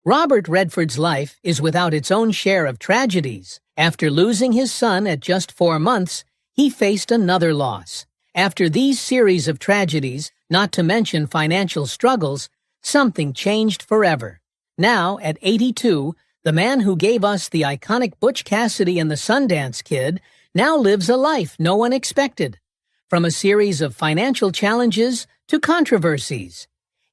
Robert Redford's life is without its own share of tragedies. After losing his son at just 4 months, he faced another loss. After these series of tragedies, not to mention financial struggles, something changed forever. Now, at 82, the man who gave us the iconic Butch Cassidy and the Sundance Kid now lives a life no one expected. From a series of financial challenges to controversies.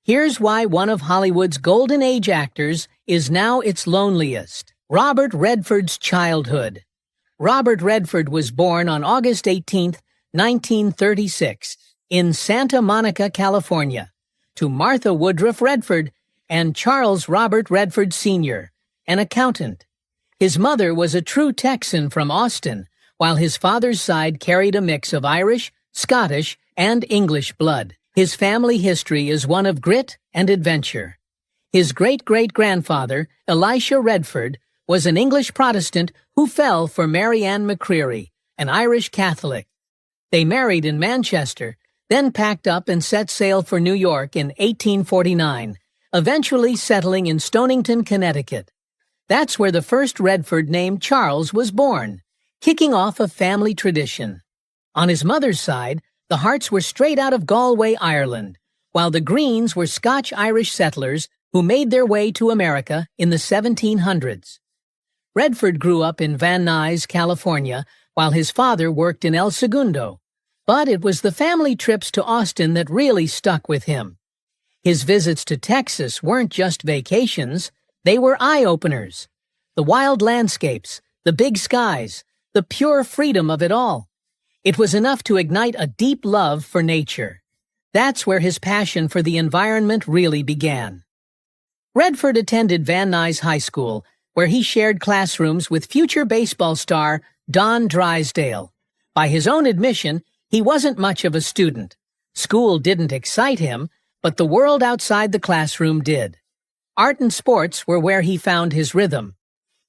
Here's why one of Hollywood's golden age actors is now its loneliest. Robert Redford's childhood. Robert Redford was born on August 18, 1936, in Santa Monica, California, to Martha Woodruff Redford and Charles Robert Redford Sr., an accountant. His mother was a true Texan from Austin, while his father's side carried a mix of Irish, Scottish, and English blood. His family history is one of grit and adventure. His great-great-grandfather, Elisha Redford, was an English Protestant who fell for Mary Ann McCreary, an Irish Catholic. They married in Manchester, then packed up and set sail for New York in 1849, eventually settling in Stonington, Connecticut. That's where the first Redford named Charles was born, kicking off a family tradition. On his mother's side, the Harts were straight out of Galway, Ireland, while the Greens were Scotch-Irish settlers who made their way to America in the 1700s. Redford grew up in Van Nuys, California, while his father worked in El Segundo. But it was the family trips to Austin that really stuck with him. His visits to Texas weren't just vacations, they were eye-openers. The wild landscapes, the big skies, the pure freedom of it all. It was enough to ignite a deep love for nature. That's where his passion for the environment really began. Redford attended Van Nuys High School, where he shared classrooms with future baseball star Don Drysdale. By his own admission, he wasn't much of a student. School didn't excite him, but the world outside the classroom did. Art and sports were where he found his rhythm.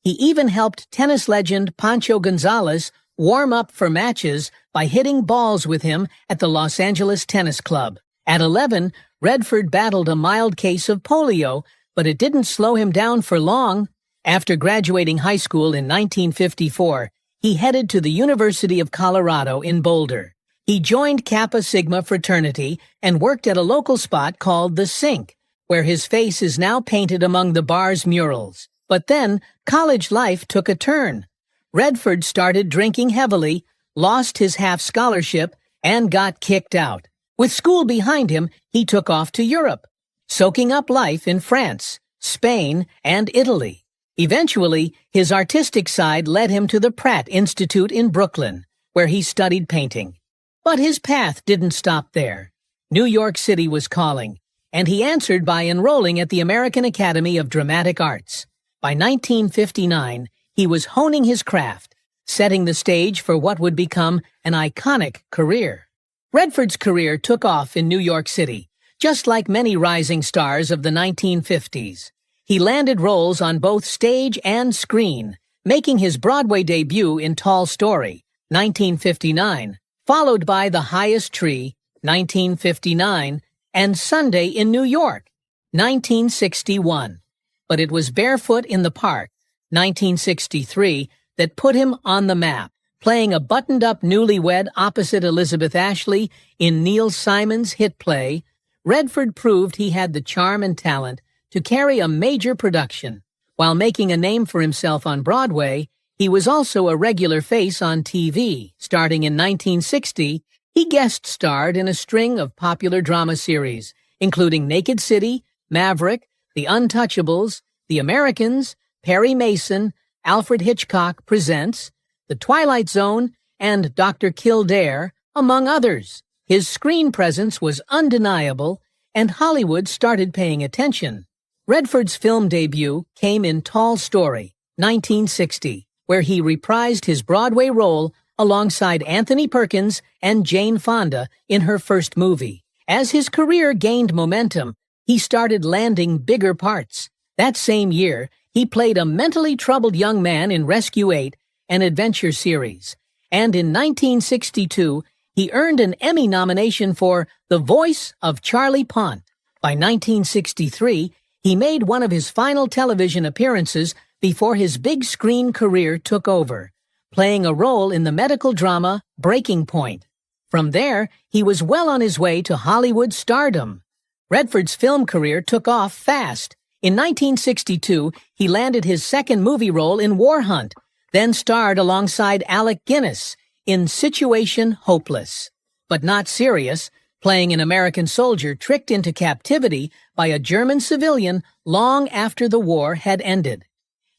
He even helped tennis legend Pancho Gonzalez warm up for matches by hitting balls with him at the Los Angeles Tennis Club. At 11, Redford battled a mild case of polio, but it didn't slow him down for long. After graduating high school in 1954, he headed to the University of Colorado in Boulder. He joined Kappa Sigma fraternity and worked at a local spot called The Sink, where his face is now painted among the bar's murals. But then, college life took a turn. Redford started drinking heavily, lost his half scholarship, and got kicked out. With school behind him, he took off to Europe, soaking up life in France, Spain, and Italy. Eventually, his artistic side led him to the Pratt Institute in Brooklyn, where he studied painting. But his path didn't stop there. New York City was calling, and he answered by enrolling at the American Academy of Dramatic Arts. By 1959, he was honing his craft, setting the stage for what would become an iconic career. Redford's career took off in New York City, just like many rising stars of the 1950s. He landed roles on both stage and screen, making his Broadway debut in Tall Story, 1959, followed by The Highest Tree, 1959, and Sunday in New York, 1961. But it was Barefoot in the Park, 1963, that put him on the map, playing a buttoned-up newlywed opposite Elizabeth Ashley in Neil Simon's hit play. Redford proved he had the charm and talent to carry a major production. While making a name for himself on Broadway, he was also a regular face on TV. Starting in 1960, he guest-starred in a string of popular drama series, including Naked City, Maverick, The Untouchables, The Americans, Perry Mason, Alfred Hitchcock Presents, The Twilight Zone, and Dr. Kildare, among others. His screen presence was undeniable, and Hollywood started paying attention. Redford's film debut came in Tall Story, 1960, where he reprised his Broadway role alongside Anthony Perkins and Jane Fonda in her first movie. As his career gained momentum, he started landing bigger parts. That same year, he played a mentally troubled young man in Rescue 8, an adventure series. And in 1962, he earned an Emmy nomination for The Voice of Charlie Pont. By 1963, He made one of his final television appearances before his big screen career took over, playing a role in the medical drama Breaking Point. From there, he was well on his way to Hollywood stardom. Redford's film career took off fast. In 1962, he landed his second movie role in War Hunt, then starred alongside Alec Guinness in Situation Hopeless. But not serious, playing an American soldier tricked into captivity by a German civilian long after the war had ended.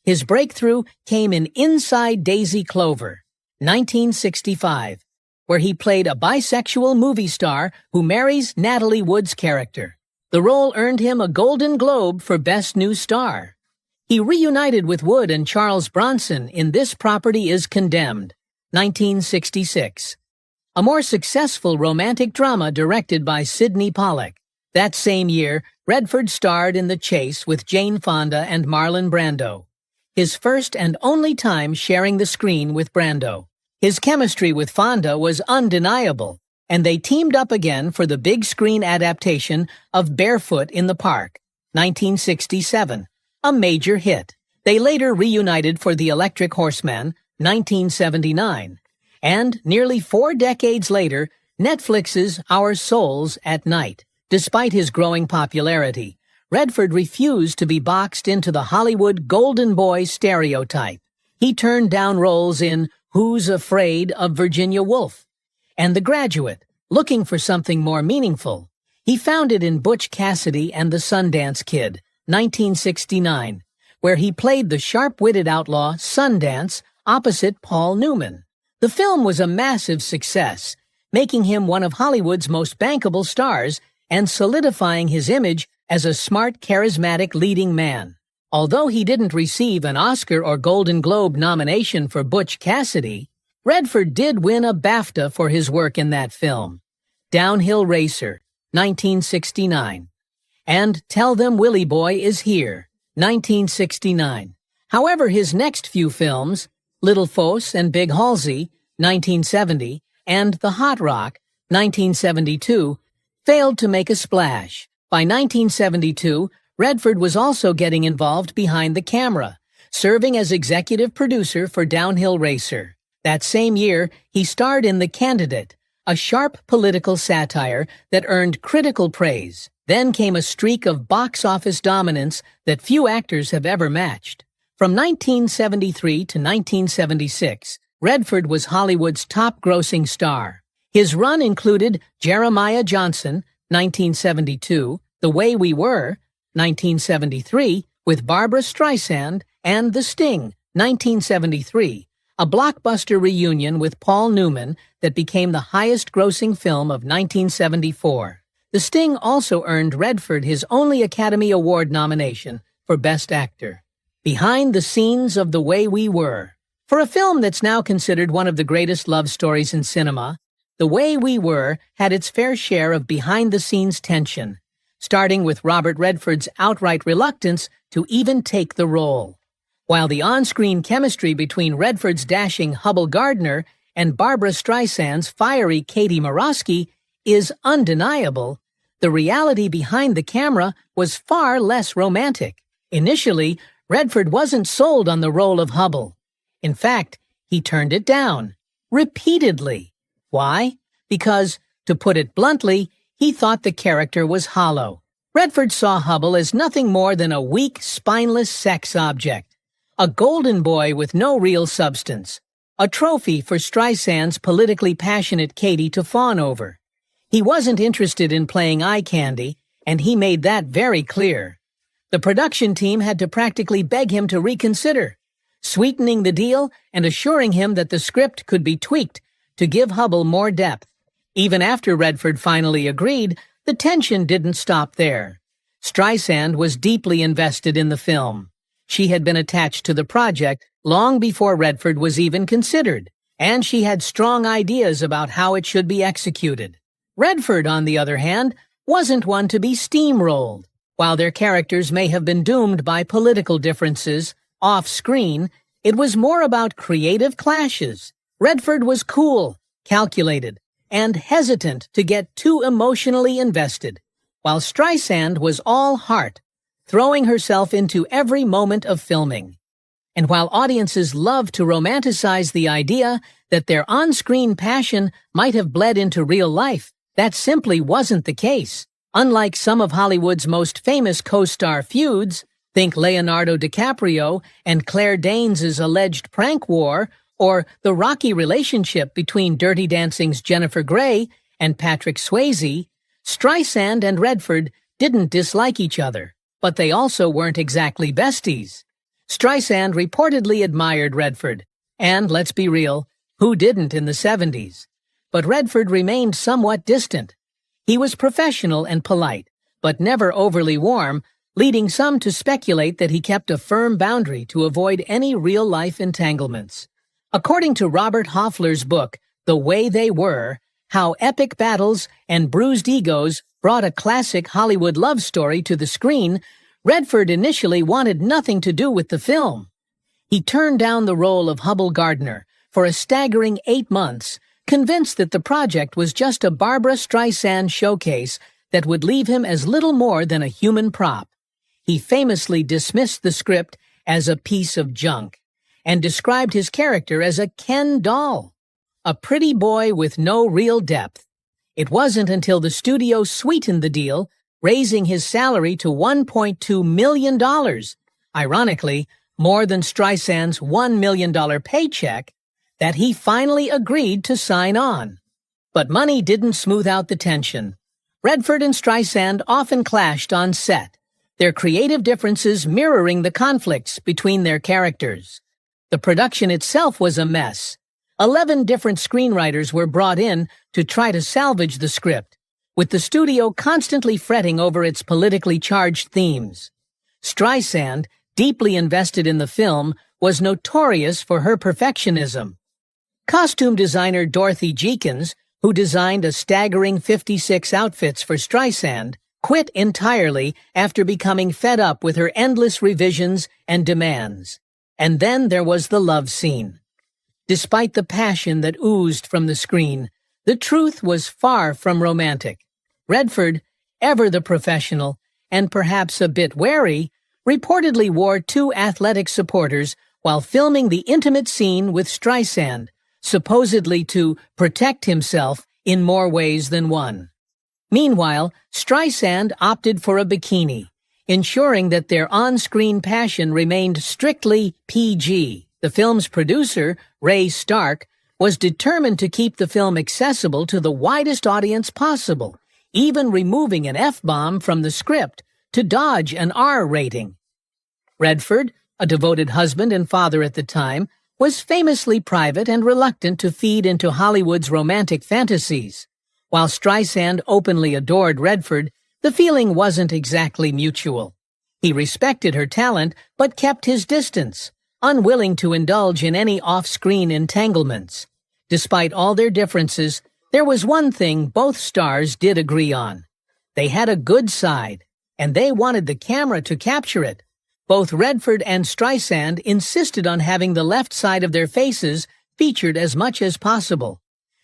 His breakthrough came in Inside Daisy Clover, 1965, where he played a bisexual movie star who marries Natalie Wood's character. The role earned him a Golden Globe for Best New Star. He reunited with Wood and Charles Bronson in This Property is Condemned, 1966. A more successful romantic drama directed by Sidney Pollack. That same year, Redford starred in The Chase with Jane Fonda and Marlon Brando, his first and only time sharing the screen with Brando. His chemistry with Fonda was undeniable, and they teamed up again for the big screen adaptation of Barefoot in the Park, 1967, a major hit. They later reunited for The Electric Horseman, 1979. And nearly 4 decades later, Netflix's Our Souls at Night. Despite his growing popularity, Redford refused to be boxed into the Hollywood golden boy stereotype. He turned down roles in Who's Afraid of Virginia Woolf and The Graduate, looking for something more meaningful. He found it in Butch Cassidy and the Sundance Kid, 1969, where he played the sharp-witted outlaw Sundance opposite Paul Newman. The film was a massive success, making him one of Hollywood's most bankable stars and solidifying his image as a smart, charismatic leading man. Although he didn't receive an Oscar or Golden Globe nomination for Butch Cassidy, Redford did win a BAFTA for his work in that film. Downhill Racer, 1969. And Tell Them Willie Boy Is Here, 1969. However, his next few films, Little Fosse and Big Halsey, 1970, and The Hot Rock, 1972, failed to make a splash. By 1972, Redford was also getting involved behind the camera, serving as executive producer for Downhill Racer. That same year, he starred in The Candidate, a sharp political satire that earned critical praise. Then came a streak of box office dominance that few actors have ever matched. From 1973 to 1976, Redford was Hollywood's top-grossing star. His run included Jeremiah Johnson, 1972, The Way We Were, 1973, with Barbra Streisand, and The Sting, 1973, a blockbuster reunion with Paul Newman that became the highest-grossing film of 1974. The Sting also earned Redford his only Academy Award nomination for Best Actor. Behind the Scenes of The Way We Were. For a film that's now considered one of the greatest love stories in cinema, The Way We Were had its fair share of behind-the-scenes tension, starting with Robert Redford's outright reluctance to even take the role. While the on-screen chemistry between Redford's dashing Hubble Gardner and Barbra Streisand's fiery Katie Morosky is undeniable, the reality behind the camera was far less romantic. Initially, Redford wasn't sold on the role of Hubble. In fact, he turned it down, repeatedly. Why? Because, to put it bluntly, he thought the character was hollow. Redford saw Hubble as nothing more than a weak, spineless sex object, a golden boy with no real substance, a trophy for Streisand's politically passionate Katie to fawn over. He wasn't interested in playing eye candy, and he made that very clear. The production team had to practically beg him to reconsider, sweetening the deal and assuring him that the script could be tweaked to give Hubble more depth. Even after Redford finally agreed, the tension didn't stop there. Streisand was deeply invested in the film. She had been attached to the project long before Redford was even considered, and she had strong ideas about how it should be executed. Redford, on the other hand, wasn't one to be steamrolled. While their characters may have been doomed by political differences off-screen, it was more about creative clashes. Redford was cool, calculated, and hesitant to get too emotionally invested, while Streisand was all heart, throwing herself into every moment of filming. And while audiences love to romanticize the idea that their on-screen passion might have bled into real life, that simply wasn't the case. Unlike some of Hollywood's most famous co-star feuds, think Leonardo DiCaprio and Claire Danes' alleged prank war, or the rocky relationship between Dirty Dancing's Jennifer Grey and Patrick Swayze, Streisand and Redford didn't dislike each other, but they also weren't exactly besties. Streisand reportedly admired Redford, and let's be real, who didn't in the 70s? But Redford remained somewhat distant. He was professional and polite, but never overly warm, leading some to speculate that he kept a firm boundary to avoid any real-life entanglements. According to Robert Hoffler's book, The Way They Were, How Epic Battles and Bruised Egos Brought a Classic Hollywood Love Story to the Screen, Redford initially wanted nothing to do with the film. He turned down the role of Hubble Gardner for a staggering 8 months, convinced that the project was just a Barbra Streisand showcase that would leave him as little more than a human prop. He famously dismissed the script as a piece of junk and described his character as a Ken doll, a pretty boy with no real depth. It wasn't until the studio sweetened the deal, raising his salary to $1.2 million, ironically, more than Streisand's $1 million paycheck, that he finally agreed to sign on. But money didn't smooth out the tension. Redford and Streisand often clashed on set, their creative differences mirroring the conflicts between their characters. The production itself was a mess. 11 different screenwriters were brought in to try to salvage the script, with the studio constantly fretting over its politically charged themes. Streisand, deeply invested in the film, was notorious for her perfectionism. Costume designer Dorothy Jenkins, who designed a staggering 56 outfits for Streisand, quit entirely after becoming fed up with her endless revisions and demands. And then there was the love scene. Despite the passion that oozed from the screen, the truth was far from romantic. Redford, ever the professional, and perhaps a bit wary, reportedly wore 2 athletic supporters while filming the intimate scene with Streisand, supposedly to protect himself in more ways than one. Meanwhile, Streisand opted for a bikini, ensuring that their on-screen passion remained strictly PG. The film's producer, Ray Stark, was determined to keep the film accessible to the widest audience possible, even removing an F-bomb from the script to dodge an R rating. Redford, a devoted husband and father at the time, was famously private and reluctant to feed into Hollywood's romantic fantasies. While Streisand openly adored Redford, the feeling wasn't exactly mutual. He respected her talent but kept his distance, unwilling to indulge in any off-screen entanglements. Despite all their differences, there was one thing both stars did agree on. They had a good side, and they wanted the camera to capture it. Both Redford and Streisand insisted on having the left side of their faces featured as much as possible.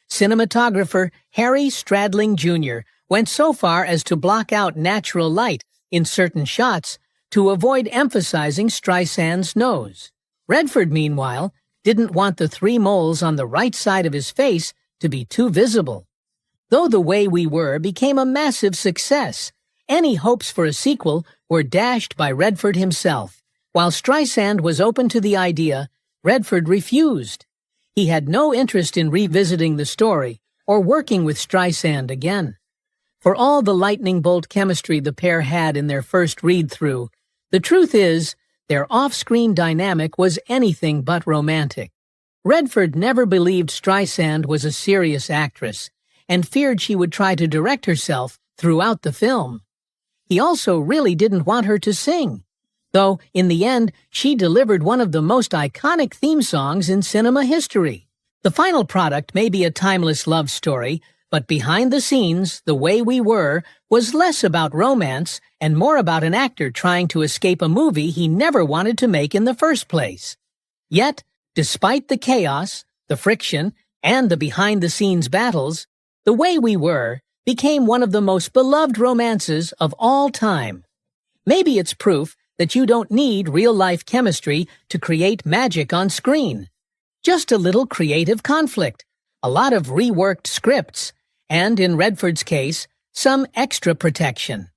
Cinematographer Harry Stradling Jr. went so far as to block out natural light in certain shots to avoid emphasizing Streisand's nose. Redford, meanwhile, didn't want the 3 moles on the right side of his face to be too visible. Though The Way We Were became a massive success, any hopes for a sequel were dashed by Redford himself. While Streisand was open to the idea, Redford refused. He had no interest in revisiting the story or working with Streisand again. For all the lightning bolt chemistry the pair had in their first read-through, the truth is, their off-screen dynamic was anything but romantic. Redford never believed Streisand was a serious actress and feared she would try to direct herself throughout the film. He also really didn't want her to sing, though in the end she delivered one of the most iconic theme songs in cinema history. The final product may be a timeless love story, but behind the scenes, The Way We Were was less about romance and more about an actor trying to escape a movie he never wanted to make in the first place. Yet, despite the chaos, the friction, and the behind-the-scenes battles, The Way We Were became one of the most beloved romances of all time. Maybe it's proof that you don't need real-life chemistry to create magic on screen. Just a little creative conflict, a lot of reworked scripts, and, in Redford's case, some extra protection.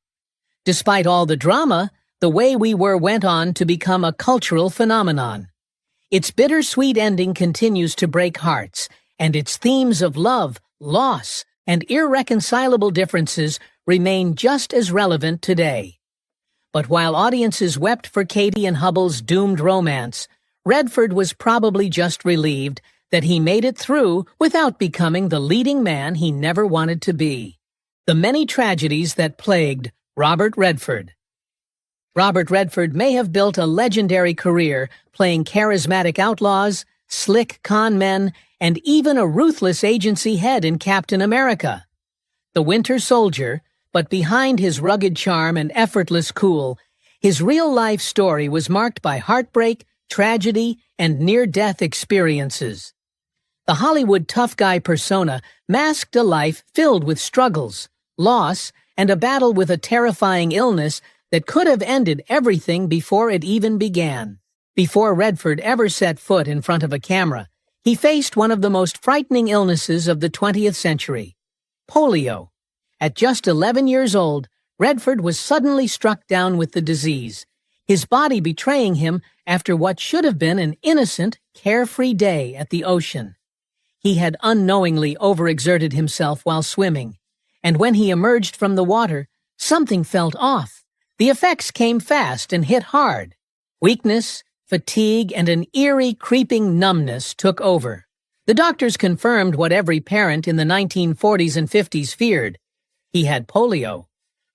Despite all the drama, The Way We Were went on to become a cultural phenomenon. Its bittersweet ending continues to break hearts, and its themes of love, loss, and irreconcilable differences remain just as relevant today. But while audiences wept for Katie and Hubbell's doomed romance, Redford was probably just relieved that he made it through without becoming the leading man he never wanted to be. The many tragedies that plagued Robert Redford. Robert Redford may have built a legendary career playing charismatic outlaws, slick con men, and even a ruthless agency head in Captain America. The Winter Soldier, but behind his rugged charm and effortless cool, his real-life story was marked by heartbreak, tragedy, and near-death experiences. The Hollywood tough guy persona masked a life filled with struggles, loss, and a battle with a terrifying illness that could have ended everything before it even began. Before Redford ever set foot in front of a camera, he faced one of the most frightening illnesses of the 20th century: polio. At just 11 years old, Redford was suddenly struck down with the disease, his body betraying him after what should have been an innocent, carefree day at the ocean. He had unknowingly overexerted himself while swimming, and when he emerged from the water, something felt off. The effects came fast and hit hard. Weakness, fatigue, and an eerie, creeping numbness took over. The doctors confirmed what every parent in the 1940s and 50s feared. He had polio.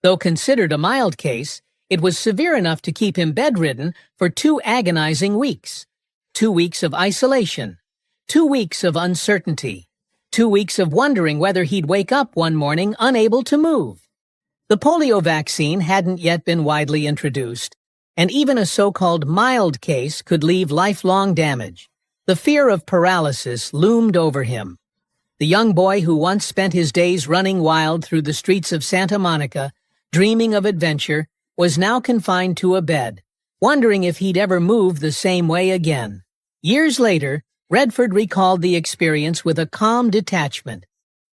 Though considered a mild case, it was severe enough to keep him bedridden for 2 agonizing weeks. 2 weeks of isolation. 2 weeks of uncertainty. 2 weeks of wondering whether he'd wake up one morning unable to move. The polio vaccine hadn't yet been widely introduced, and even a so-called mild case could leave lifelong damage. The fear of paralysis loomed over him. The young boy who once spent his days running wild through the streets of Santa Monica, dreaming of adventure, was now confined to a bed, wondering if he'd ever move the same way again. Years later, Redford recalled the experience with a calm detachment,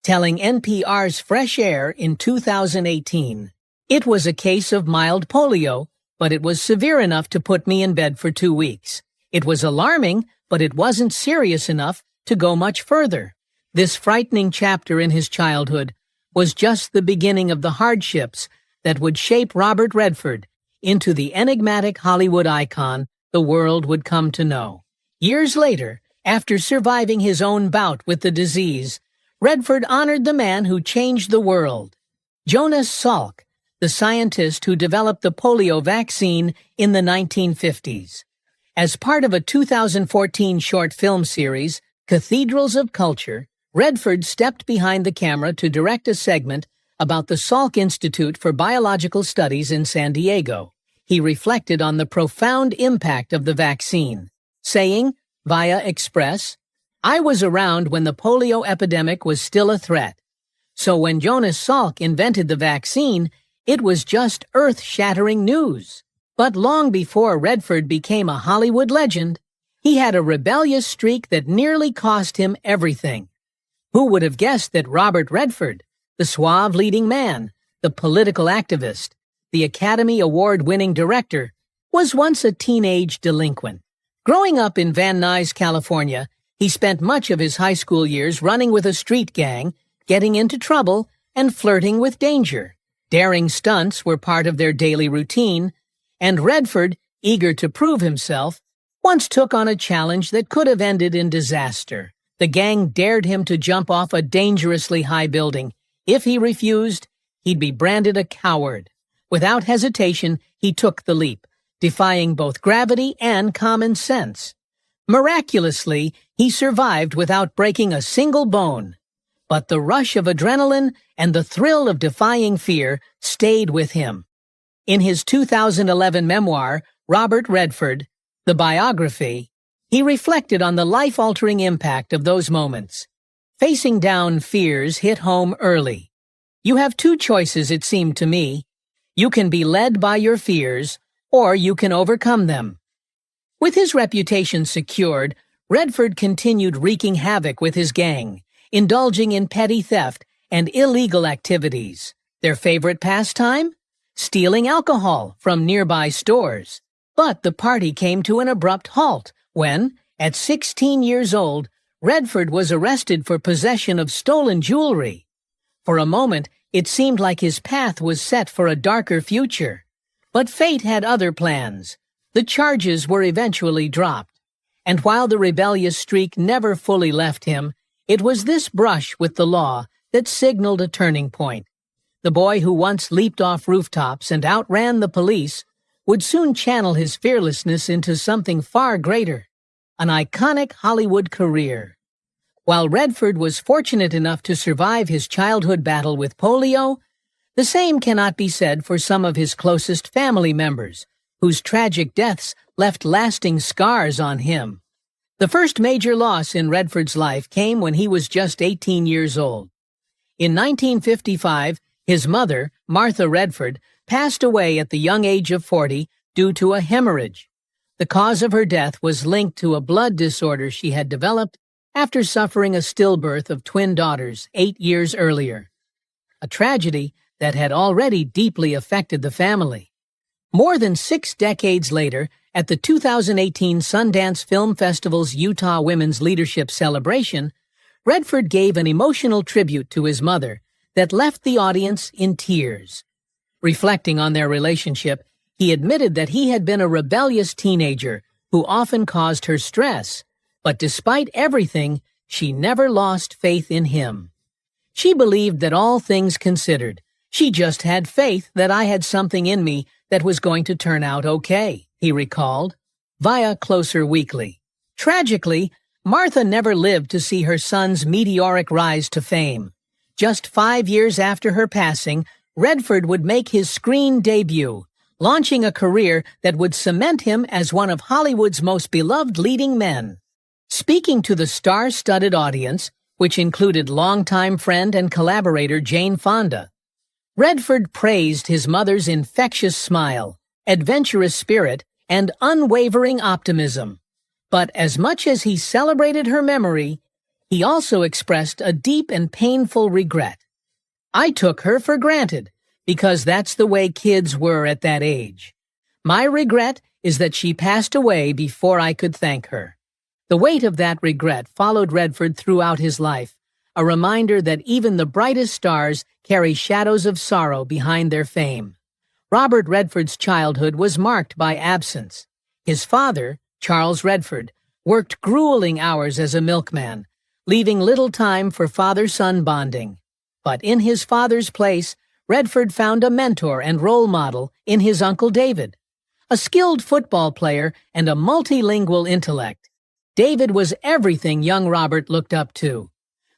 telling NPR's Fresh Air in 2018, "It was a case of mild polio, but it was severe enough to put me in bed for 2 weeks. It was alarming, but it wasn't serious enough to go much further." This frightening chapter in his childhood was just the beginning of the hardships that would shape Robert Redford into the enigmatic Hollywood icon the world would come to know. Years later, after surviving his own bout with the disease, Redford honored the man who changed the world, Jonas Salk, the scientist who developed the polio vaccine in the 1950s. As part of a 2014 short film series, Cathedrals of Culture, Redford stepped behind the camera to direct a segment about the Salk Institute for Biological Studies in San Diego. He reflected on the profound impact of the vaccine, saying, via Express, "I was around when the polio epidemic was still a threat. So when Jonas Salk invented the vaccine, it was just earth-shattering news." But long before Redford became a Hollywood legend, he had a rebellious streak that nearly cost him everything. Who would have guessed that Robert Redford, the suave leading man, the political activist, the Academy Award-winning director, was once a teenage delinquent? Growing up in Van Nuys, California, he spent much of his high school years running with a street gang, getting into trouble, and flirting with danger. Daring stunts were part of their daily routine, and Redford, eager to prove himself, once took on a challenge that could have ended in disaster. The gang dared him to jump off a dangerously high building. If he refused, he'd be branded a coward. Without hesitation, he took the leap, defying both gravity and common sense. Miraculously, he survived without breaking a single bone. But the rush of adrenaline and the thrill of defying fear stayed with him. In his 2011 memoir, Robert Redford, The Biography, he reflected on the life-altering impact of those moments. Facing down fears hit home early. "You have 2 choices, it seemed to me. You can be led by your fears, or you can overcome them. With his reputation secured, Redford continued wreaking havoc with his gang, indulging in petty theft and illegal activities. Their favorite pastime? Stealing alcohol from nearby stores. But the party came to an abrupt halt when, at 16 years old, Redford was arrested for possession of stolen jewelry. For a moment, it seemed like his path was set for a darker future. But fate had other plans. The charges were eventually dropped. And while the rebellious streak never fully left him, it was this brush with the law that signaled a turning point. The boy who once leaped off rooftops and outran the police would soon channel his fearlessness into something far greater, an iconic Hollywood career. While Redford was fortunate enough to survive his childhood battle with polio, the same cannot be said for some of his closest family members, whose tragic deaths left lasting scars on him. The first major loss in Redford's life came when he was just 18 years old. In 1955, his mother, Martha Redford, passed away at the young age of 40 due to a hemorrhage. The cause of her death was linked to a blood disorder she had developed after suffering a stillbirth of twin daughters 8 years earlier. A tragedy that had already deeply affected the family. More than 6 decades later, at the 2018 Sundance Film Festival's Utah Women's Leadership Celebration, Redford gave an emotional tribute to his mother that left the audience in tears. Reflecting on their relationship, he admitted that he had been a rebellious teenager who often caused her stress, but despite everything, she never lost faith in him. She believed that all things considered, she just had faith that I had something in me that was going to turn out okay, he recalled, via Closer Weekly. Tragically, Martha never lived to see her son's meteoric rise to fame. Just 5 years after her passing, Redford would make his screen debut, launching a career that would cement him as one of Hollywood's most beloved leading men. Speaking to the star-studded audience, which included longtime friend and collaborator Jane Fonda, Redford praised his mother's infectious smile, adventurous spirit, and unwavering optimism. But as much as he celebrated her memory, he also expressed a deep and painful regret. I took her for granted, because that's the way kids were at that age. My regret is that she passed away before I could thank her. The weight of that regret followed Redford throughout his life, a reminder that even the brightest stars carry shadows of sorrow behind their fame. Robert Redford's childhood was marked by absence. His father, Charles Redford, worked grueling hours as a milkman, leaving little time for father-son bonding. But in his father's place, Redford found a mentor and role model in his Uncle David. A skilled football player and a multilingual intellect, David was everything young Robert looked up to.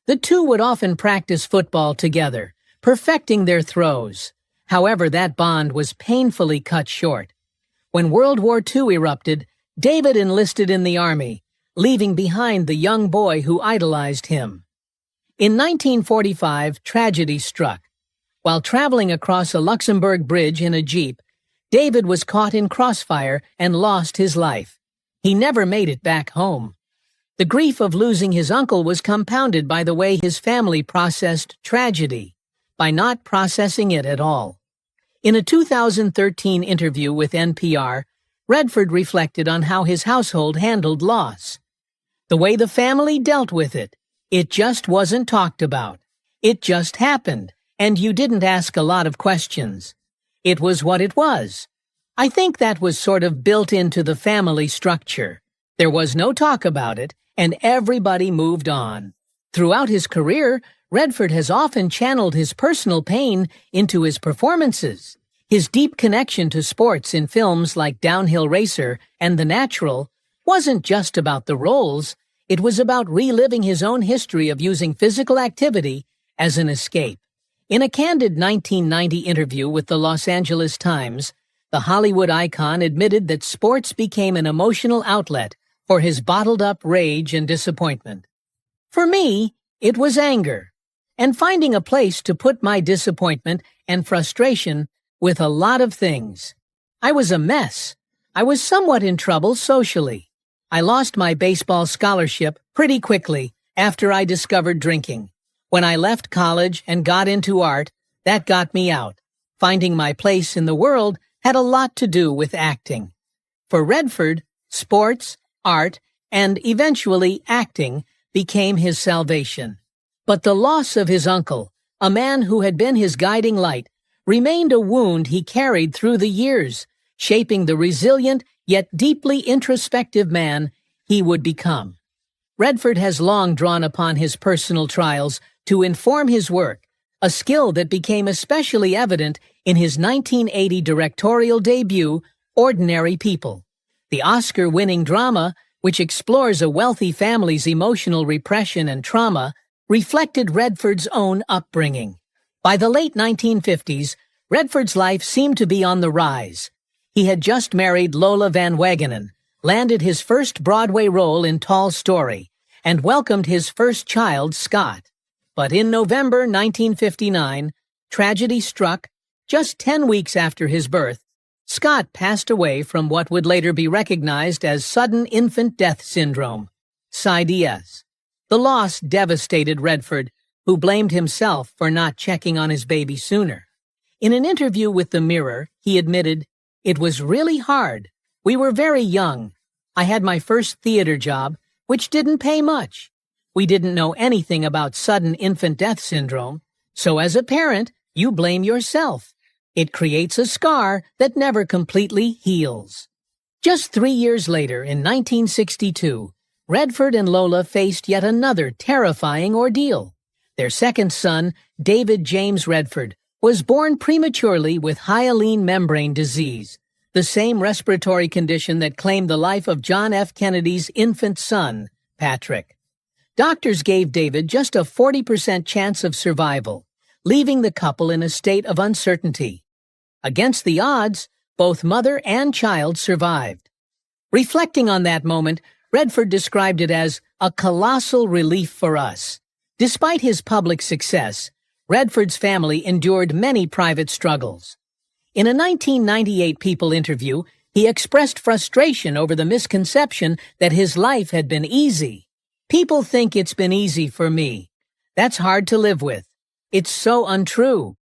The two would often practice football together, perfecting their throws. However, that bond was painfully cut short. When World War II erupted, David enlisted in the army, leaving behind the young boy who idolized him. In 1945, tragedy struck. While traveling across a Luxembourg bridge in a jeep, David was caught in crossfire and lost his life. He never made it back home. The grief of losing his uncle was compounded by the way his family processed tragedy, by not processing it at all. In a 2013 interview with NPR, Redford reflected on how his household handled loss. The way the family dealt with it, it just wasn't talked about. It just happened, and you didn't ask a lot of questions. It was what it was. I think that was sort of built into the family structure. There was no talk about it, and everybody moved on. Throughout his career, Redford has often channeled his personal pain into his performances. His deep connection to sports in films like Downhill Racer and The Natural wasn't just about the roles, it was about reliving his own history of using physical activity as an escape. In a candid 1990 interview with the Los Angeles Times, the Hollywood icon admitted that sports became an emotional outlet for his bottled-up rage and disappointment. For me, it was anger, and finding a place to put my disappointment and frustration with a lot of things. I was a mess. I was somewhat in trouble socially. I lost my baseball scholarship pretty quickly after I discovered drinking. When I left college and got into art, that got me out. Finding my place in the world had a lot to do with acting. For Redford, sports, art, and eventually acting became his salvation. But the loss of his uncle, a man who had been his guiding light, remained a wound he carried through the years, shaping the resilient yet deeply introspective man he would become. Redford has long drawn upon his personal trials to inform his work, a skill that became especially evident in his 1980 directorial debut, Ordinary People. The Oscar-winning drama, which explores a wealthy family's emotional repression and trauma, reflected Redford's own upbringing. By the late 1950s, Redford's life seemed to be on the rise. He had just married Lola Van Wagenen, landed his first Broadway role in Tall Story, and welcomed his first child, Scott. But in November 1959, tragedy struck. Just 10 weeks after his birth, Scott passed away from what would later be recognized as sudden infant death syndrome, SIDS. The loss devastated Redford, who blamed himself for not checking on his baby sooner. In an interview with The Mirror, he admitted, "It was really hard. We were very young. I had my first theater job, which didn't pay much. We didn't know anything about sudden infant death syndrome. So as a parent, you blame yourself. It creates a scar that never completely heals." Just 3 years later, in 1962, Redford and Lola faced yet another terrifying ordeal. Their second son, David James Redford, was born prematurely with hyaline membrane disease, the same respiratory condition that claimed the life of John F. Kennedy's infant son, Patrick. Doctors gave David just a 40% chance of survival, leaving the couple in a state of uncertainty. Against the odds, both mother and child survived. Reflecting on that moment, Redford described it as a colossal relief for us. Despite his public success, Redford's family endured many private struggles. In a 1998 People interview, he expressed frustration over the misconception that his life had been easy. "People think it's been easy for me. That's hard to live with. It's so untrue.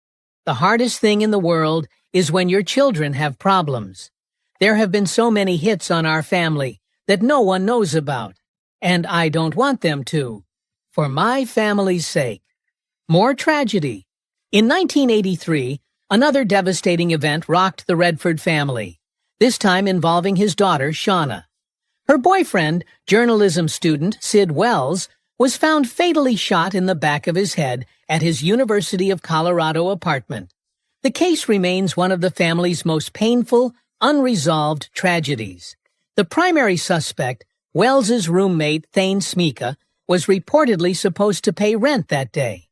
The hardest thing in the world is when your children have problems. There have been so many hits on our family that no one knows about, and I don't want them to. For my family's sake." More tragedy. In 1983, another devastating event rocked the Redford family, this time involving his daughter, Shauna. Her boyfriend, journalism student Sid Wells, was found fatally shot in the back of his head at his University of Colorado apartment. The case remains one of the family's most painful, unresolved tragedies. The primary suspect, Wells's roommate Thane Smika, was reportedly supposed to pay rent that day.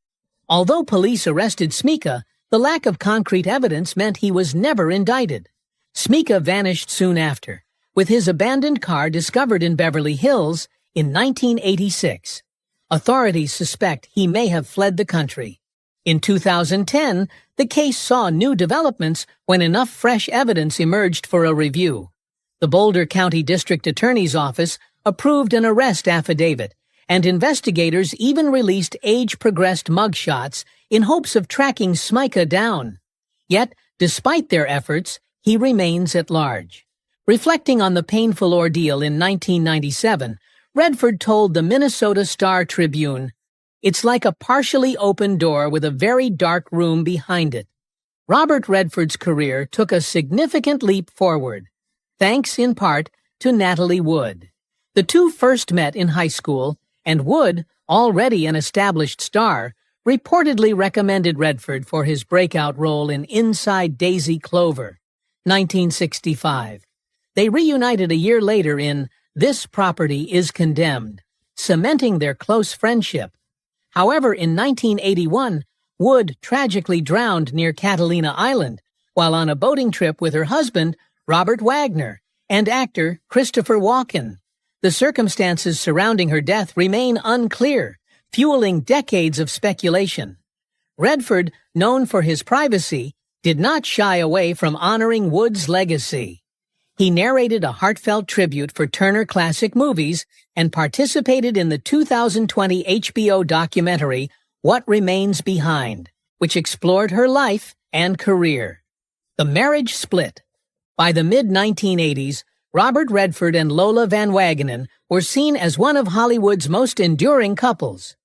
Although police arrested Smika, the lack of concrete evidence meant he was never indicted. Smika vanished soon after, with his abandoned car discovered in Beverly Hills in 1986. Authorities suspect he may have fled the country. In 2010, the case saw new developments when enough fresh evidence emerged for a review. The Boulder County District Attorney's Office approved an arrest affidavit, and investigators even released age-progressed mugshots in hopes of tracking Smika down. Yet, despite their efforts, he remains at large. Reflecting on the painful ordeal in 1997, Redford told the Minnesota Star-Tribune, "It's like a partially open door with a very dark room behind it." Robert Redford's career took a significant leap forward, thanks in part to Natalie Wood. The two first met in high school, and Wood, already an established star, reportedly recommended Redford for his breakout role in Inside Daisy Clover, 1965. They reunited a year later in This Property is Condemned, cementing their close friendship. However, in 1981, Wood tragically drowned near Catalina Island while on a boating trip with her husband, Robert Wagner, and actor Christopher Walken. The circumstances surrounding her death remain unclear, fueling decades of speculation. Redford, known for his privacy, did not shy away from honoring Wood's legacy. He narrated a heartfelt tribute for Turner Classic Movies and participated in the 2020 HBO documentary What Remains Behind, which explored her life and career. The marriage split. By the mid-1980s, Robert Redford and Lola Van Wagenen were seen as one of Hollywood's most enduring couples.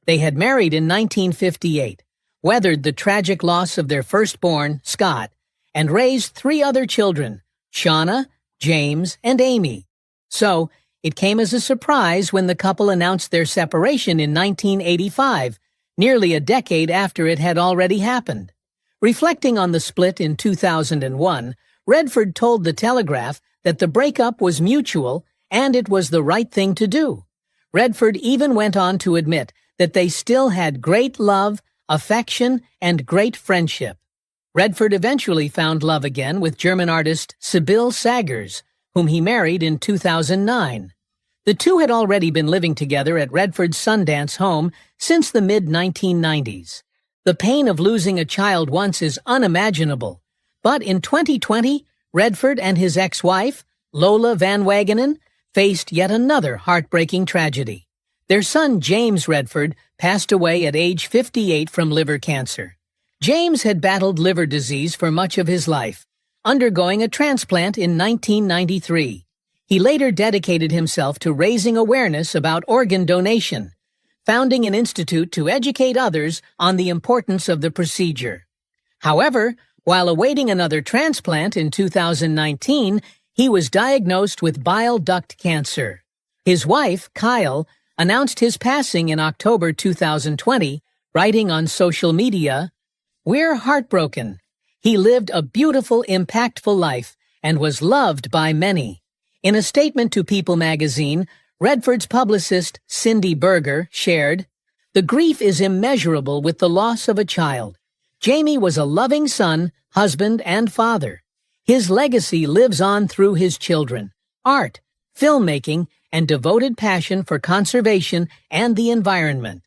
They had married in 1958, weathered the tragic loss of their firstborn, Scott, and raised 3 other children, Shauna, James, and Amy. So, it came as a surprise when the couple announced their separation in 1985, nearly a decade after it had already happened. Reflecting on the split in 2001, Redford told The Telegraph that the breakup was mutual and it was the right thing to do. Redford even went on to admit that they still had great love, affection, and great friendship. Redford eventually found love again with German artist Sibylle Sagers, whom he married in 2009. The two had already been living together at Redford's Sundance home since the mid-1990s. The pain of losing a child once is unimaginable, but in 2020, Redford and his ex-wife, Lola Van Wagenen, faced yet another heartbreaking tragedy. Their son James Redford passed away at age 58 from liver cancer. James had battled liver disease for much of his life, undergoing a transplant in 1993. He later dedicated himself to raising awareness about organ donation, founding an institute to educate others on the importance of the procedure. However, while awaiting another transplant in 2019, he was diagnosed with bile duct cancer. His wife, Kyle, announced his passing in October 2020, writing on social media, "We're heartbroken. He lived a beautiful, impactful life and was loved by many." In a statement to People magazine, Redford's publicist, Cindy Berger, shared, "The grief is immeasurable with the loss of a child. Jamie was a loving son, husband, and father. His legacy lives on through his children, art, filmmaking, and devoted passion for conservation and the environment."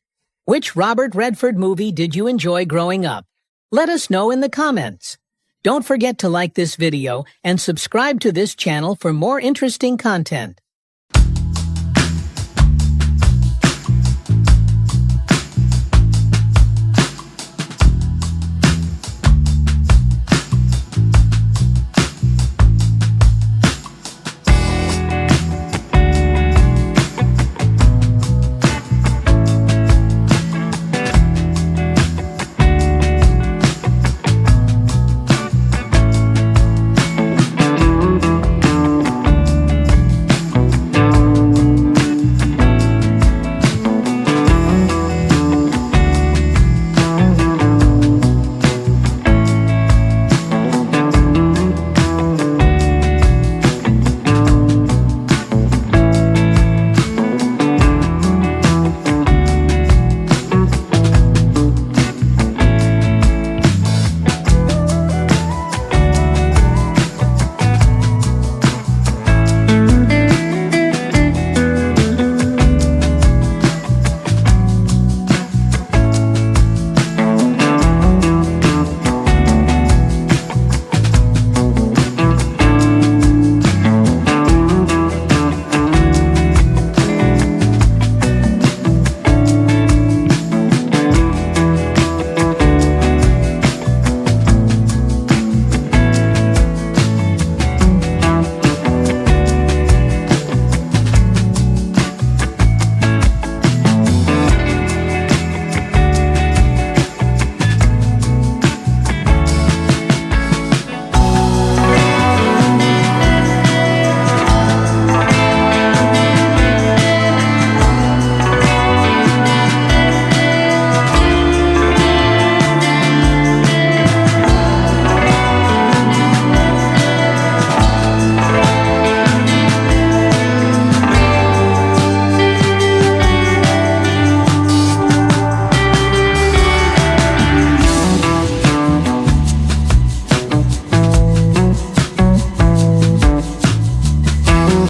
Which Robert Redford movie did you enjoy growing up? Let us know in the comments. Don't forget to like this video and subscribe to this channel for more interesting content.